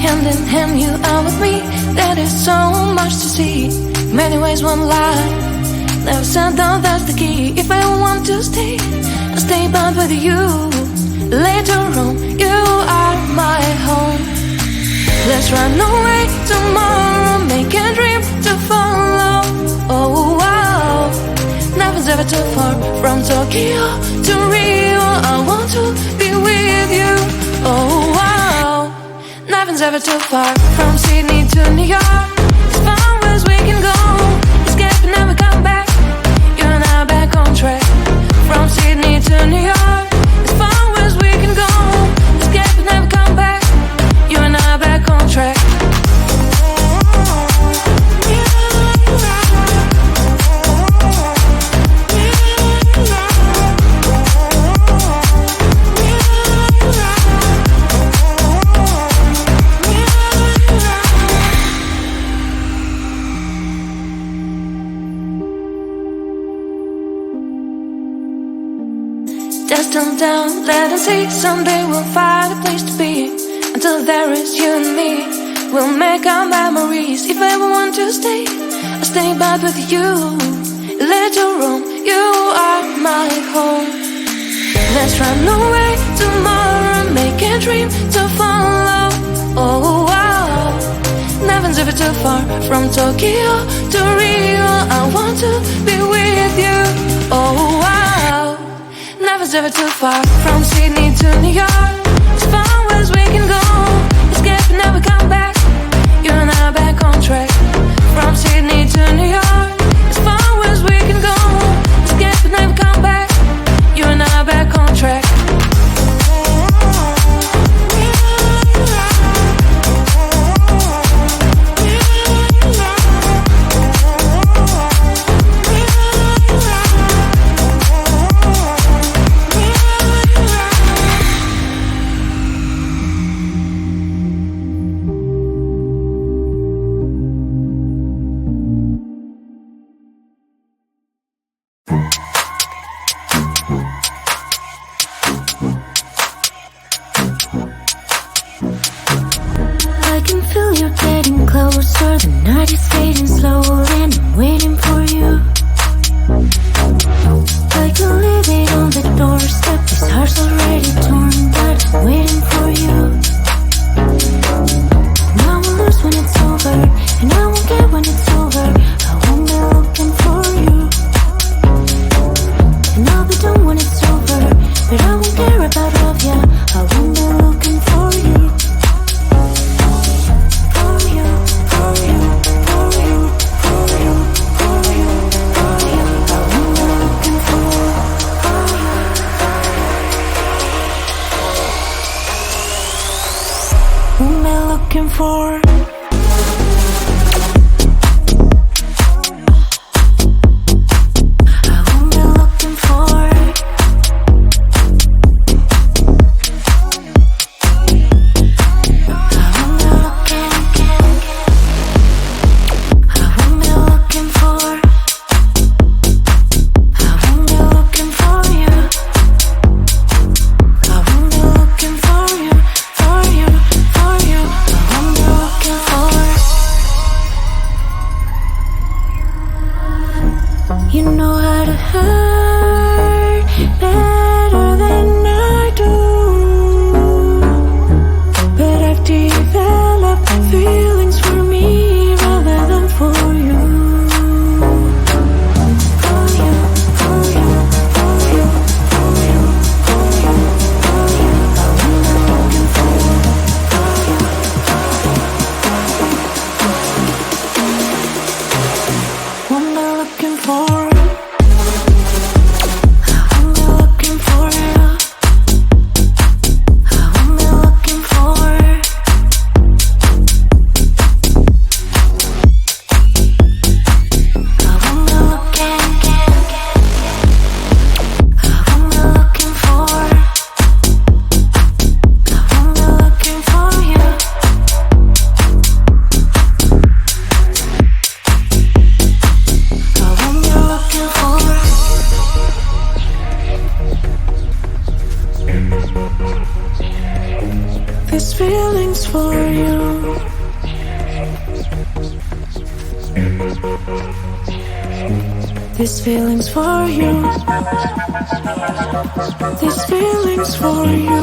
Hand in hand, you are with me. That is so much to see. Many ways, one life. Never said that that's the key. If I want to stay, I'll stay but with you. Later on, you are my home. Let's run away tomorrow, make a dream to follow. Oh wow, nothing's ever too far. From Tokyo to Rio, I want to be with you. Oh wow, nothing's ever too far. From Sydney to New York, as far as we can go. Escape and never come back. You and I back on track. From Sydney to New York, as far as we can go. Escape and never come back. You and I back on track. Just turn down, let us see. Someday we'll find a place to be. Until there is you and me, we'll make our memories. If I ever want to stay, I'll stay back with you. Later on, you are my home. Let's run away tomorrow, make a dream to follow. Oh wow, nothing's ever too far. From Tokyo to Rio, I want to be with you. Oh wow, nothing's ever too far. From Sydney to New York, as far as we can go. Escape and never come back. You and I back on track. From Sydney to New York, as far as we can go. Escape and never come back. You and I back on track. I can feel you getting closer. The night is fading slowly and I'm waiting for you. I can leave it on the doorstep. This heart's already torn, but I'm waiting for you. And I will lose when it's over, and I won't get when it's over. I won't be looking for you. And I'll be done when it's over, but I won't care about love, yeah. I won't be looking for you. Who am I looking for? For you. This feeling's for you. This feeling's for you. This feeling's for you.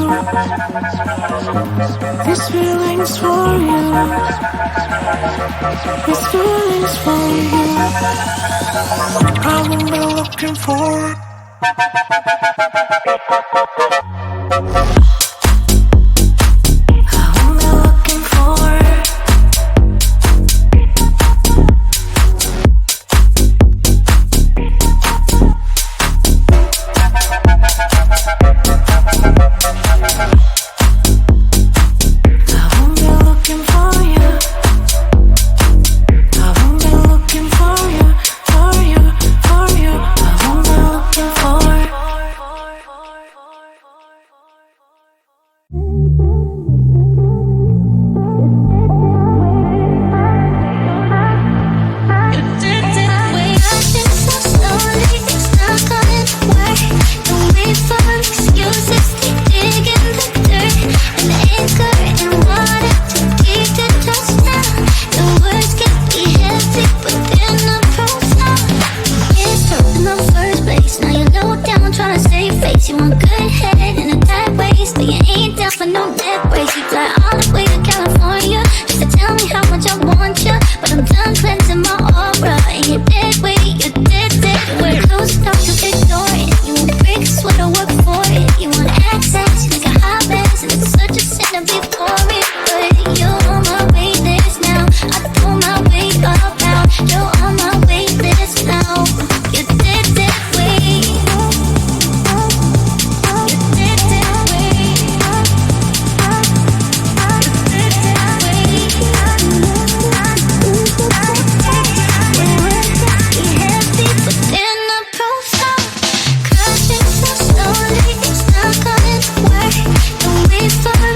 This feeling's for you. This feeling's for you. I won't be looking for it.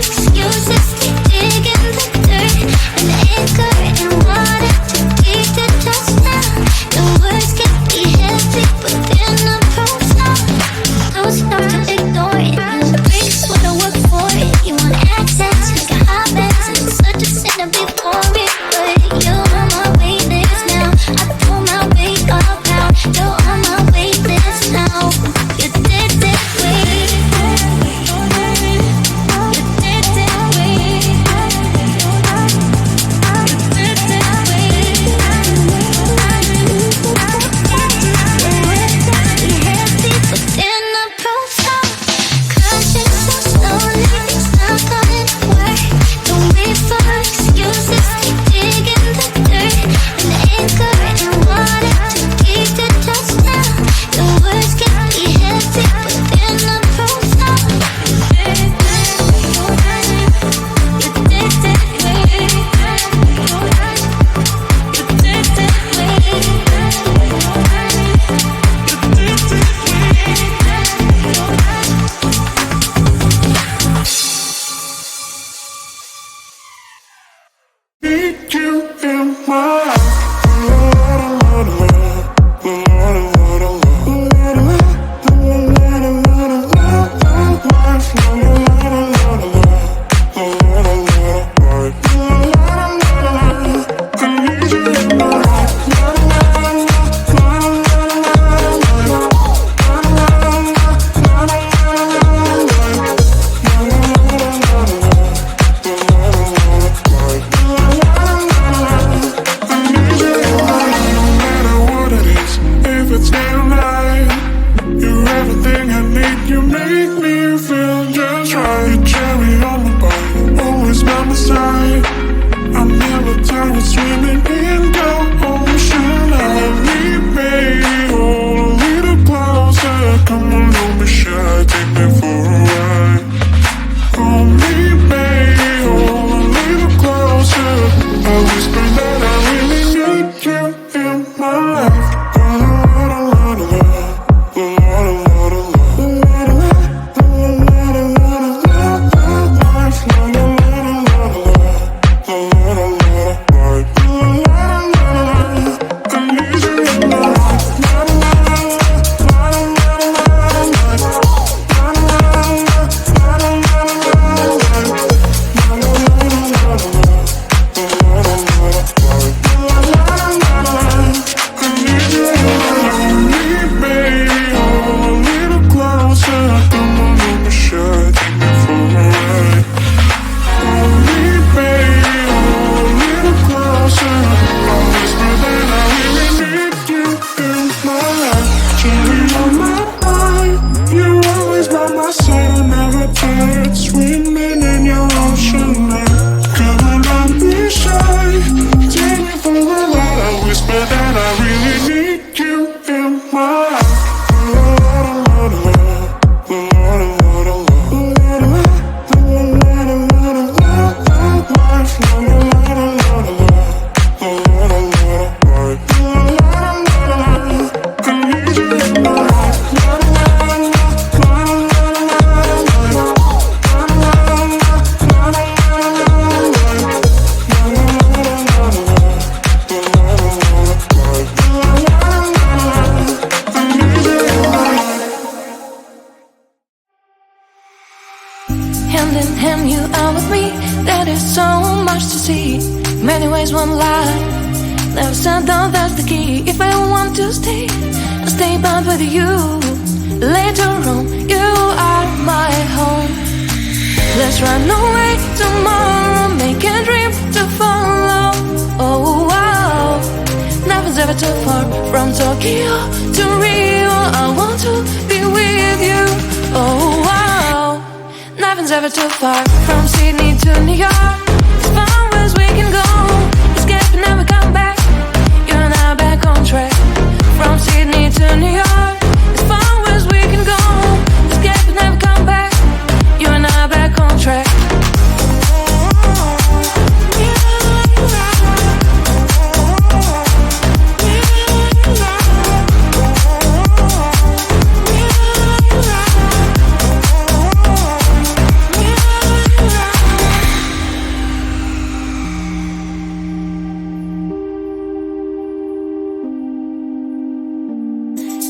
Excuses when you are with me. There is so much to see. Many ways, one life. Never said down, that's the key. If I want to stay, I'll stay bound with you. Later on, you are my home. Let's run away tomorrow, make a dream to follow. Oh wow, nothing's ever too far. From Tokyo to Rio, I want to be with you. Oh wow, nothing's ever too far. From Sydney to New York, as far as we can go. Escape and never come back. You and I back on track. From Sydney to New York, as far as we can go. Escape and never come back. You and I back on track.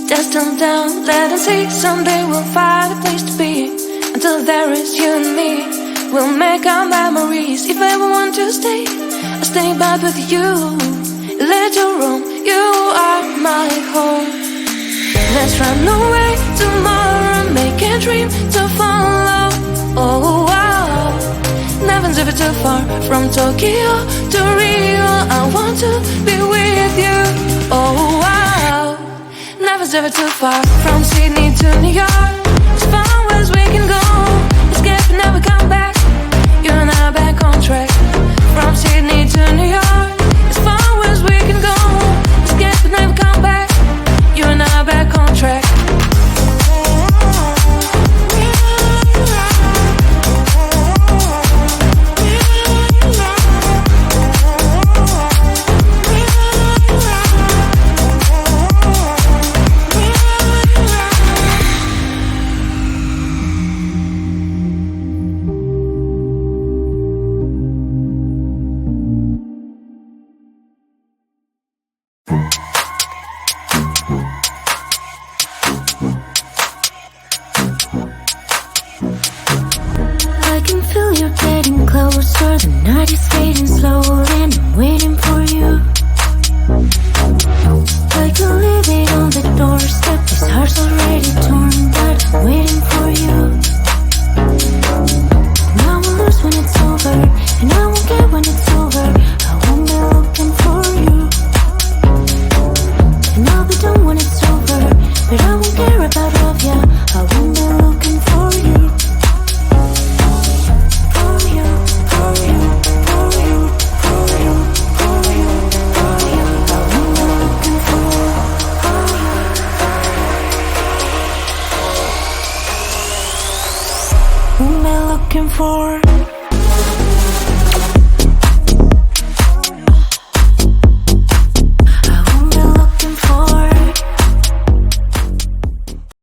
Just calm down, let us see. Someday we'll find a place to be. Until there is you and me, we'll make our memories. If I ever want to stay, I'll stay back with you. Later on, you are my home. Let's run away tomorrow, make a dream to follow. Oh wow, nothing's ever too far. From Tokyo to Rio, I want to be with you. Oh wow, nothing's ever too far. From Sydney to New York, as far as we can go. Escape and never come back. You and I back on track. From Sydney to New York, as far as we can go. Escape and never come back. You and I back on track. I can feel you're getting closer. The night is fading slowly and I'm waiting for you. I can leave it on the doorstep. This heart's already torn, but I'm waiting for you. And I will lose when it's over, and I won't get when it's over. I won't be looking for you. And I'll be done when it's over, but I won't care about love, yeah. I won't